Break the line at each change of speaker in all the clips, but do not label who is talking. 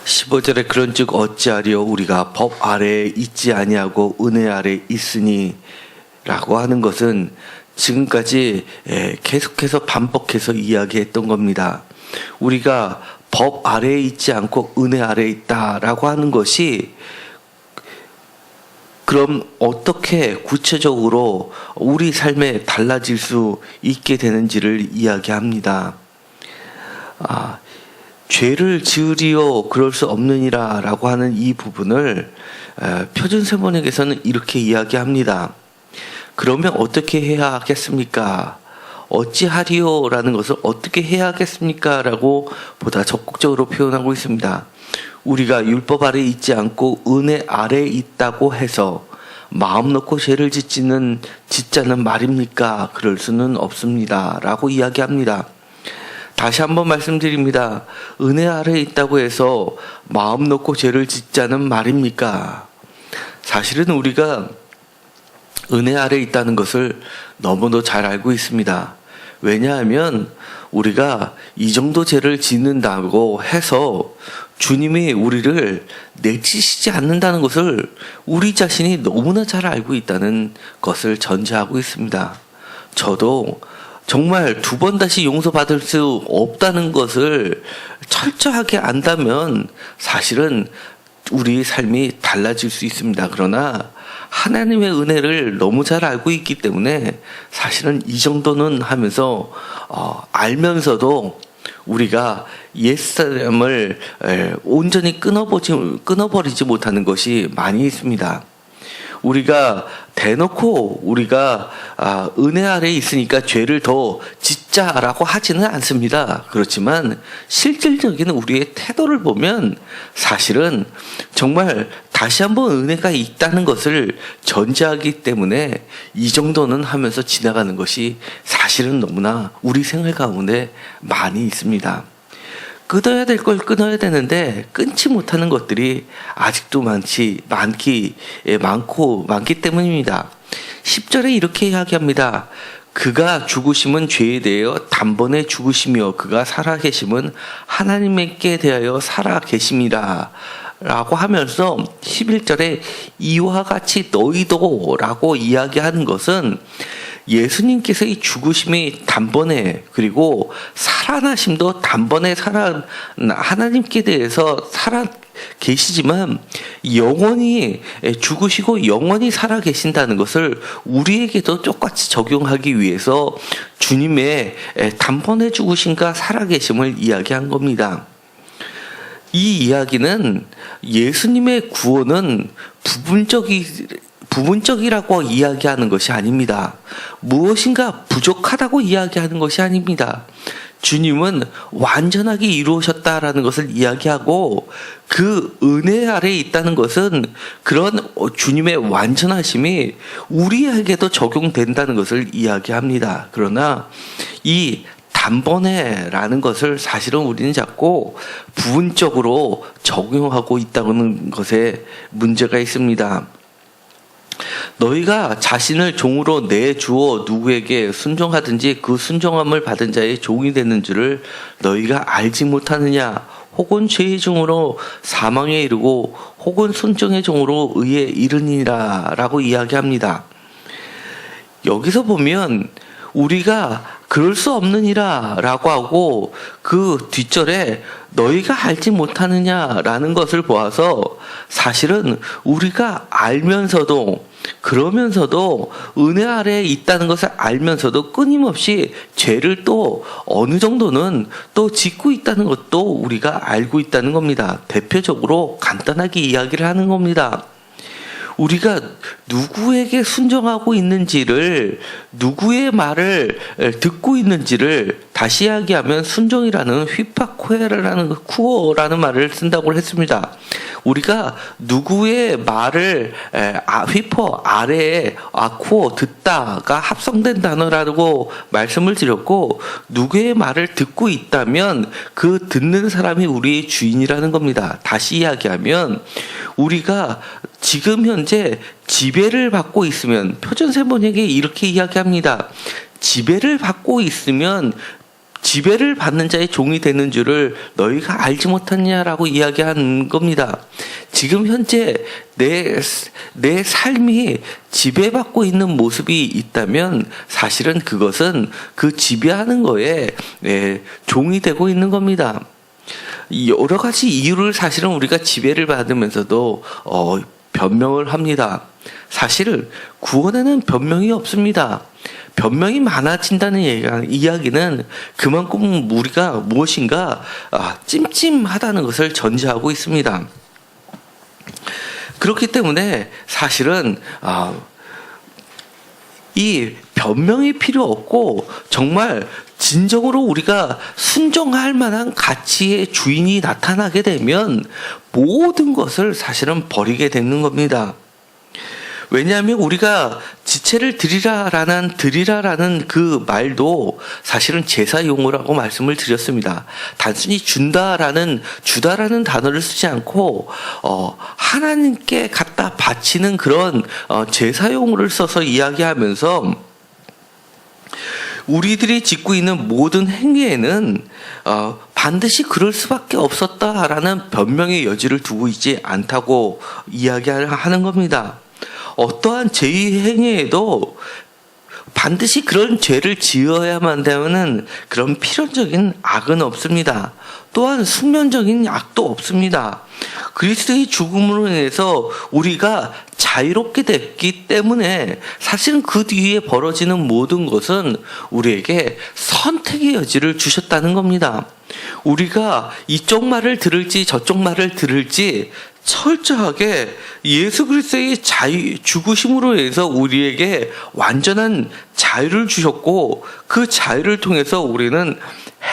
15절에 그런즉 어찌하리요 우리가 법 아래에 있지 아니하고 은혜 아래에 있으니 라고 하는 것은 지금까지 계속해서 반복해서 이야기했던 겁니다. 우리가 법 아래에 있지 않고 은혜 아래에 있다라고 하는 것이 그럼 어떻게 구체적으로 우리 삶에 달라질 수 있게 되는지를 이야기합니다. 죄를 지으리요 그럴 수 없느니라 라고 하는 이 부분을 표준세번역에서는 이렇게 이야기합니다. 그러면 어떻게 해야 하겠습니까? 어찌하리요 라는 것을 어떻게 해야 하겠습니까? 라고 보다 적극적으로 표현하고 있습니다. 우리가 율법 아래에 있지 않고 은혜 아래에 있다고 해서 마음 놓고 죄를 짓자는 말입니까? 그럴 수는 없습니다. 라고 이야기합니다. 다시 한번 말씀드립니다. 은혜 아래에 있다고 해서 마음 놓고 죄를 짓자는 말입니까? 사실은 우리가 은혜 아래에 있다는 것을 너무도 잘 알고 있습니다. 왜냐하면 우리가 이 정도 죄를 짓는다고 해서 주님이 우리를 내치시지 않는다는 것을 우리 자신이 너무나 잘 알고 있다는 것을 전제하고 있습니다. 저도 정말 두 번 다시 용서받을 수 없다는 것을 철저하게 안다면 사실은 우리 삶이 달라질 수 있습니다. 그러나 하나님의 은혜를 너무 잘 알고 있기 때문에 사실은 이 정도는 하면서 알면서도 우리가 옛사람을 온전히 끊어버리지 못하는 것이 많이 있습니다. 우리가 대놓고 우리가 은혜 아래에 있으니까 죄를 더 짓자라고 하지는 않습니다. 그렇지만 실질적인 우리의 태도를 보면 사실은 정말 다시 한번 은혜가 있다는 것을 전제하기 때문에 이 정도는 하면서 지나가는 것이 사실은 너무나 우리 생활 가운데 많이 있습니다. 끊어야 될 걸 끊어야 되는데 끊지 못하는 것들이 아직도 많기 때문입니다. 10절에 이렇게 이야기합니다. 그가 죽으심은 죄에 대하여 단번에 죽으시며 그가 살아계심은 하나님께 대하여 살아계심이라 라고 하면서 11절에 이와 같이 너희도 라고 이야기하는 것은 예수님께서의 죽으심이 단번에 그리고 살아나심도 단번에 하나님께 대해서 살아 계시지만 영원히 죽으시고 영원히 살아 계신다는 것을 우리에게도 똑같이 적용하기 위해서 주님의 단번에 죽으심과 살아 계심을 이야기한 겁니다. 이 이야기는 예수님의 구원은 부분적이라고 이야기하는 것이 아닙니다. 무엇인가 부족하다고 이야기하는 것이 아닙니다. 주님은 완전하게 이루셨다라는 것을 이야기하고 그 은혜 아래에 있다는 것은 그런 주님의 완전하심이 우리에게도 적용된다는 것을 이야기합니다. 그러나 이 단번에라는 것을 사실은 우리는 자꾸 부분적으로 적용하고 있다는 것에 문제가 있습니다. 너희가 자신을 종으로 내주어 누구에게 순종하든지 그 순종함을 받은 자의 종이 되는 줄을 너희가 알지 못하느냐? 혹은 죄의 종으로 사망에 이르고 혹은 순종의 종으로 의에 이르니라 라고 이야기합니다. 여기서 보면 우리가 그럴 수 없느니라 라고 하고 그 뒷절에 너희가 알지 못하느냐라는 것을 보아서 사실은 우리가 알면서도 그러면서도 은혜 아래에 있다는 것을 알면서도 끊임없이 죄를 또 어느 정도는 또 짓고 있다는 것도 우리가 알고 있다는 겁니다. 대표적으로 간단하게 이야기를 하는 겁니다. 우리가 누구에게 순종하고 있는지를 누구의 말을 듣고 있는지를 다시 이야기하면 순종이라는 휘파코에라는 쿠어라는 말을 쓴다고 했습니다. 우리가 누구의 말을 휘퍼 아래에 쿠어 듣다가 합성된 단어라고 말씀을 드렸고 누구의 말을 듣고 있다면 그 듣는 사람이 우리의 주인이라는 겁니다. 다시 이야기하면 우리가 지금 현재 지배를 받고 있으면 표준세번역에 이렇게 이야기합니다. 지배를 받고 있으면 지배를 받는 자의 종이 되는 줄을 너희가 알지 못하냐라고 이야기하는 겁니다. 지금 현재 내 삶이 지배받고 있는 모습이 있다면 사실은 그것은 그 지배하는 거에 종이 되고 있는 겁니다. 여러 가지 이유를 사실은 우리가 지배를 받으면서도 변명을 합니다. 사실 구원에는 변명이 없습니다. 변명이 많아진다는 이야기는 그만큼 우리가 무엇인가 찜찜하다는 것을 전제하고 있습니다. 그렇기 때문에 사실은 이 변명이 필요 없고 정말 진정으로 우리가 순종할 만한 가치의 주인이 나타나게 되면 모든 것을 사실은 버리게 되는 겁니다. 왜냐하면 우리가 지체를 드리라라는 그 말도 사실은 제사 용어라고 말씀을 드렸습니다. 단순히 주다라는 단어를 쓰지 않고 하나님께 갖다 바치는 그런 제사 용어를 써서 이야기하면서 우리들이 짓고 있는 모든 행위에는 반드시 그럴 수밖에 없었다라는 변명의 여지를 두고 있지 않다고 이야기하는 겁니다. 어떠한 죄의 행위에도 반드시 그런 죄를 지어야만 되는 그런 필연적인 악은 없습니다. 또한 숙면적인 악도 없습니다. 그리스도의 죽음으로 인해서 우리가 자유롭게 됐기 때문에 사실은 그 뒤에 벌어지는 모든 것은 우리에게 선택의 여지를 주셨다는 겁니다. 우리가 이쪽 말을 들을지 저쪽 말을 들을지 철저하게 예수 그리스도의 죽으심으로 인해서 우리에게 완전한 자유를 주셨고 그 자유를 통해서 우리는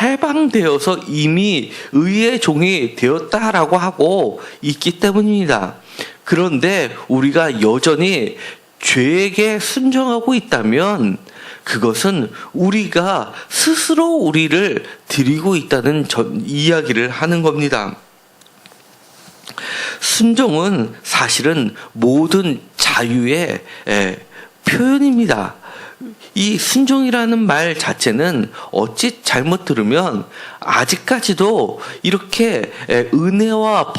해방되어서 이미 의의 종이 되었다라고 하고 있기 때문입니다. 그런데 우리가 여전히 죄에게 순종하고 있다면 그것은 우리가 스스로 우리를 드리고 있다는 이야기를 하는 겁니다. 순종은 사실은 모든 자유의 표현입니다. 이 순종이라는 말 자체는 어찌 잘못 들으면 아직까지도 이렇게 은혜 아래와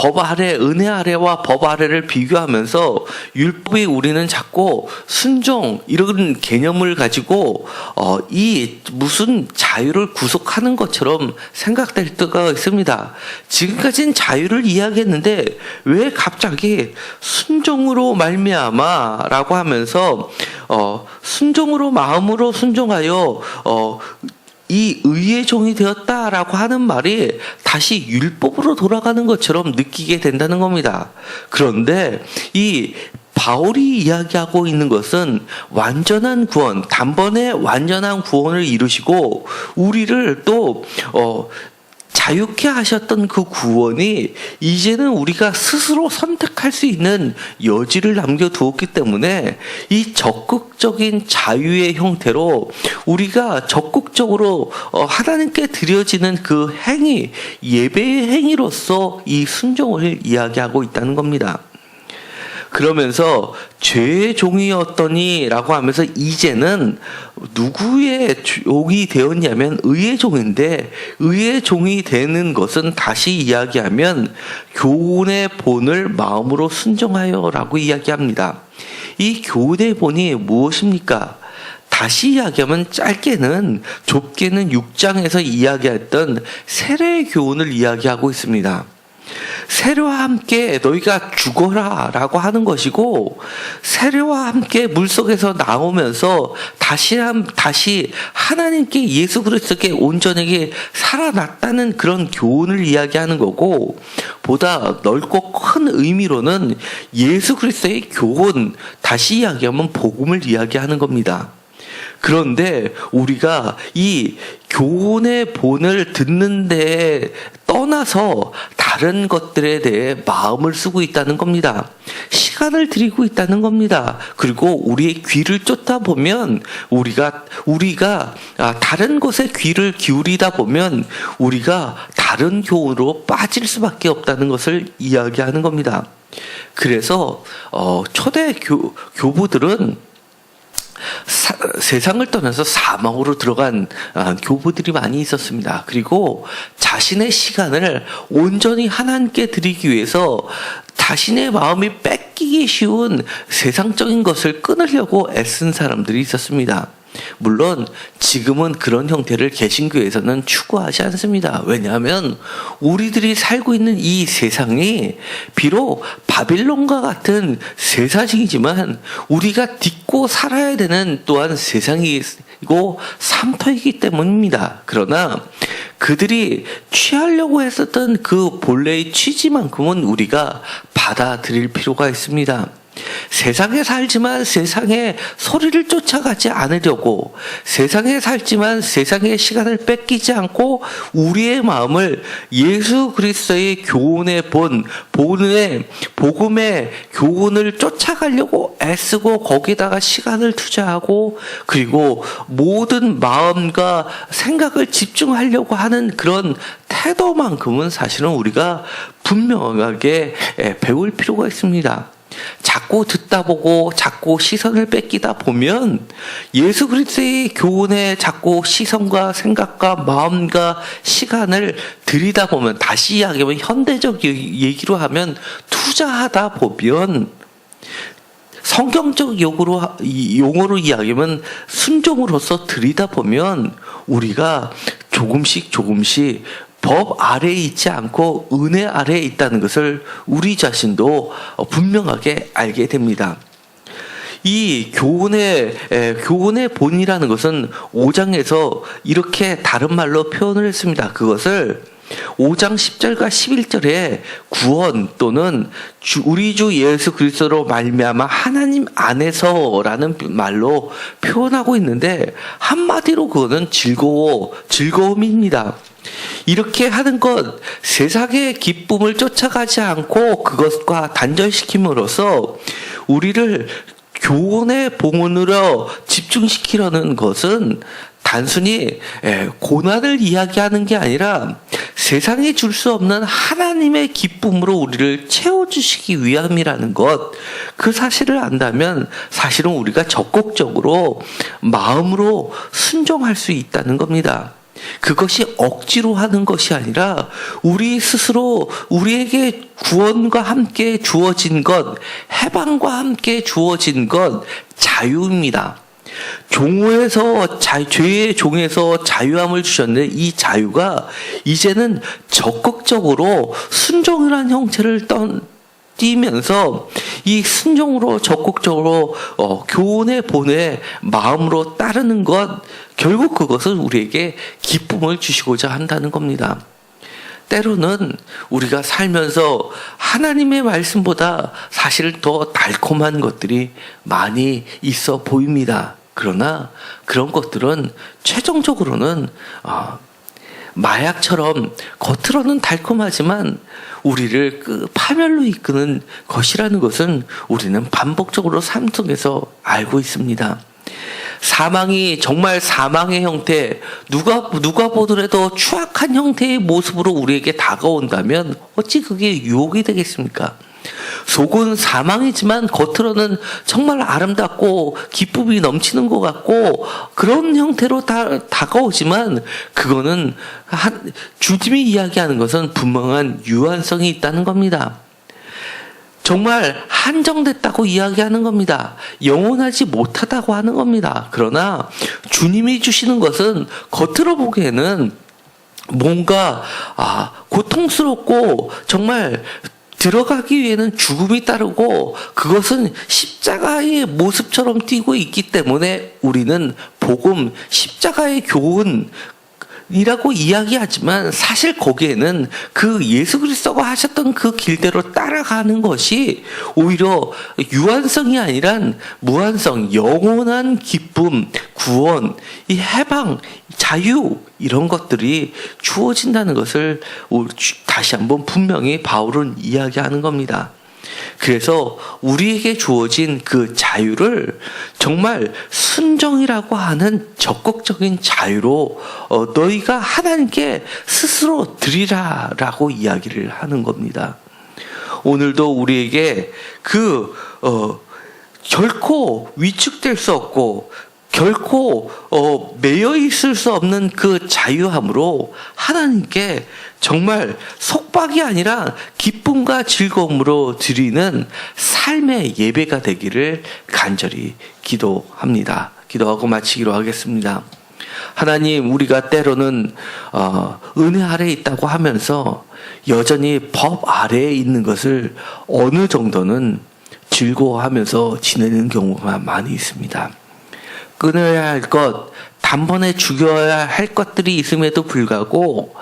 법 아래를 비교하면서 율법이 우리는 자꾸 순종 이런 개념을 가지고 이 무슨 자유를 구속하는 것처럼 생각될 때가 있습니다. 지금까지는 자유를 이야기했는데 왜 갑자기 순종으로 말미암아라고 하면서 순종으로 마음으로 순종하여 이 의의 종이 되었다라고 하는 말이 다시 율법으로 돌아가는 것처럼 느끼게 된다는 겁니다. 그런데 이 바울이 이야기하고 있는 것은 완전한 구원, 단번에 완전한 구원을 이루시고 우리를 또 자유케 하셨던 그 구원이 이제는 우리가 스스로 선택할 수 있는 여지를 남겨두었기 때문에 이 적극적인 자유의 형태로 우리가 적극적으로 하나님께 드려지는 그 행위, 예배의 행위로서 이 순종을 이야기하고 있다는 겁니다. 그러면서 죄의 종이었더니라고 하면서 이제는 누구의 종이 되었냐면 의의 종인데 의의 종이 되는 것은 다시 이야기하면 교훈의 본을 마음으로 순종하여라고 이야기합니다. 이 교훈의 본이 무엇입니까? 다시 이야기하면 좁게는 6장에서 이야기했던 세례의 교훈을 이야기하고 있습니다. 세례와 함께 너희가 죽어라 라고 하는 것이고 세례와 함께 물속에서 나오면서 다시 하나님께 예수 그리스도께 온전하게 살아났다는 그런 교훈을 이야기하는 거고 보다 넓고 큰 의미로는 예수 그리스도의 교훈 다시 이야기하면 복음을 이야기하는 겁니다. 그런데 우리가 이 교훈의 본을 듣는 데에 떠나서 다른 것들에 대해 마음을 쓰고 있다는 겁니다. 시간을 들이고 있다는 겁니다. 그리고 우리의 귀를 쫓다 보면 우리가 다른 것에 귀를 기울이다 보면 우리가 다른 교훈으로 빠질 수밖에 없다는 것을 이야기하는 겁니다. 그래서 초대 교부들은 세상을 떠나서 사망으로 들어간 교부들이 많이 있었습니다. 그리고 자신의 시간을 온전히 하나님께 드리기 위해서 자신의 마음이 뺏기기 쉬운 세상적인 것을 끊으려고 애쓴 사람들이 있었습니다. 물론 지금은 그런 형태를 개신교에서는 추구하지 않습니다. 왜냐하면 우리들이 살고 있는 이 세상이 비록 바빌론과 같은 세상이지만 우리가 딛고 살아야 되는 또한 세상이고 삶터이기 때문입니다. 그러나 그들이 취하려고 했었던 그 본래의 취지만큼은 우리가 받아들일 필요가 있습니다. 세상에 살지만 세상의 소리를 쫓아가지 않으려고, 세상에 살지만 세상의 시간을 뺏기지 않고 우리의 마음을 예수 그리스도의 교훈의 복음의 교훈을 쫓아가려고 애쓰고 거기다가 시간을 투자하고 그리고 모든 마음과 생각을 집중하려고 하는 그런 태도만큼은 사실은 우리가 분명하게 배울 필요가 있습니다. 자꾸 듣다 보고 자꾸 시선을 뺏기다 보면 예수 그리스도의 교훈에 자꾸 시선과 생각과 마음과 시간을 들이다 보면, 다시 이야기하면 현대적 얘기로 하면 투자하다 보면, 성경적 용어로 이야기하면 순종으로서 들이다 보면 우리가 조금씩 법 아래에 있지 않고 은혜 아래에 있다는 것을 우리 자신도 분명하게 알게 됩니다. 이 교훈의 본이라는 것은 5장에서 이렇게 다른 말로 표현을 했습니다. 그것을 5장 10절과 11절에 구원 또는 우리 주 예수 그리스도로 말미암아 하나님 안에서라는 말로 표현하고 있는데, 한마디로 그거는 즐거움입니다. 이렇게 하는 것, 세상의 기쁨을 쫓아가지 않고 그것과 단절시킴으로써 우리를 교훈의 봉헌으로 집중시키려는 것은 단순히 고난을 이야기하는 게 아니라 세상이 줄 수 없는 하나님의 기쁨으로 우리를 채워주시기 위함이라는 것, 그 사실을 안다면 사실은 우리가 적극적으로 마음으로 순종할 수 있다는 겁니다. 그것이 억지로 하는 것이 아니라 우리 스스로 우리에게 구원과 함께 주어진 것, 해방과 함께 주어진 것, 자유입니다. 죄의 종에서 자유함을 주셨는데, 이 자유가 이제는 적극적으로 순종이라는 형태를 띠면서 이 순종으로 적극적으로 교훈의 본에 마음으로 따르는 것, 결국 그것은 우리에게 기쁨을 주시고자 한다는 겁니다. 때로는 우리가 살면서 하나님의 말씀보다 사실 더 달콤한 것들이 많이 있어 보입니다. 그러나 그런 것들은 최종적으로는 마약처럼 겉으로는 달콤하지만 우리를 파멸로 이끄는 것이라는 것은 우리는 반복적으로 삶 속에서 알고 있습니다. 사망이 정말 사망의 형태, 누가 보더라도 추악한 형태의 모습으로 우리에게 다가온다면 어찌 그게 유혹이 되겠습니까? 속은 사망이지만 겉으로는 정말 아름답고 기쁨이 넘치는 것 같고 그런 형태로 다가오지만, 그거는 주님이 이야기하는 것은 분명한 유한성이 있다는 겁니다. 정말 한정됐다고 이야기하는 겁니다. 영원하지 못하다고 하는 겁니다. 그러나 주님이 주시는 것은 겉으로 보기에는 뭔가 고통스럽고 정말 들어가기 위해는 죽음이 따르고 그것은 십자가의 모습처럼 띄고 있기 때문에 우리는 복음, 십자가의 교훈 이라고 이야기하지만 사실 거기에는 그 예수 그리스도가 하셨던 그 길대로 따라가는 것이 오히려 유한성이 아니라 무한성, 영원한 기쁨, 구원, 이 해방, 자유, 이런 것들이 주어진다는 것을 다시 한번 분명히 바울은 이야기하는 겁니다. 그래서 우리에게 주어진 그 자유를 정말 순종이라고 하는 적극적인 자유로 너희가 하나님께 스스로 드리라라고 이야기를 하는 겁니다. 오늘도 우리에게 결코 위축될 수 없고 결코 매여 있을 수 없는 그 자유함으로 하나님께 정말 속박이 아니라 기쁨과 즐거움으로 드리는 삶의 예배가 되기를 간절히 기도합니다. 기도하고 마치기로 하겠습니다. 하나님, 우리가 때로는 은혜 아래에 있다고 하면서 여전히 법 아래에 있는 것을 어느 정도는 즐거워하면서 지내는 경우가 많이 있습니다. 끊어야 할 것, 단번에 죽여야 할 것들이 있음에도 불구하고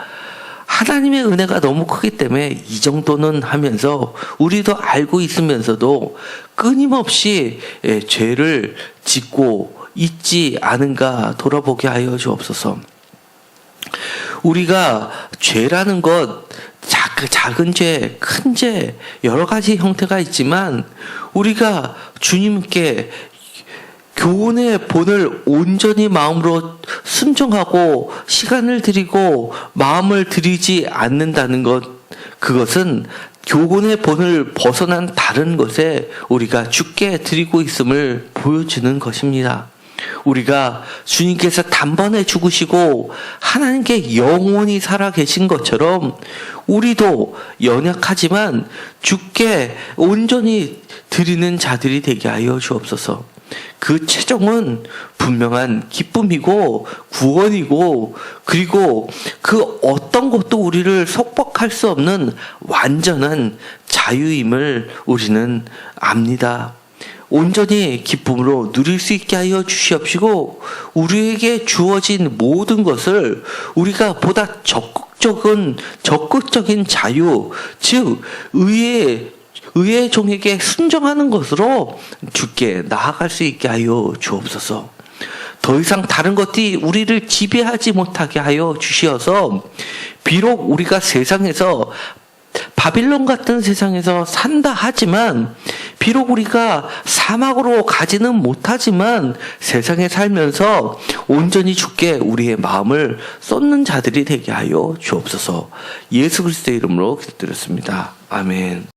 하나님의 은혜가 너무 크기 때문에 이 정도는 하면서 우리도 알고 있으면서도 끊임없이 죄를 짓고 있지 않은가 돌아보게 하여 주옵소서. 우리가 죄라는 것, 작은 죄, 큰 죄, 여러 가지 형태가 있지만 우리가 주님께 교훈의 본을 온전히 마음으로 순종하고 시간을 드리고 마음을 들이지 않는다는 것, 그것은 교훈의 본을 벗어난 다른 것에 우리가 주께 드리고 있음을 보여주는 것입니다. 우리가 주님께서 단번에 죽으시고 하나님께 영원히 살아계신 것처럼 우리도 연약하지만 주께 온전히 드리는 자들이 되게 하여 주옵소서. 그 최종은 분명한 기쁨이고 구원이고, 그리고 그 어떤 것도 우리를 속박할 수 없는 완전한 자유임을 우리는 압니다. 온전히 기쁨으로 누릴 수 있게 하여 주시옵시고, 우리에게 주어진 모든 것을 우리가 보다 적극적인 자유, 즉 의의 종에게 순종하는 것으로 주께 나아갈 수 있게 하여 주옵소서. 더 이상 다른 것들이 우리를 지배하지 못하게 하여 주시어서, 비록 우리가 세상에서 바빌론 같은 세상에서 산다 하지만, 비록 우리가 사막으로 가지는 못하지만 세상에 살면서 온전히 주께 우리의 마음을 쏟는 자들이 되게 하여 주옵소서. 예수 그리스도의 이름으로 기도드렸습니다. 아멘.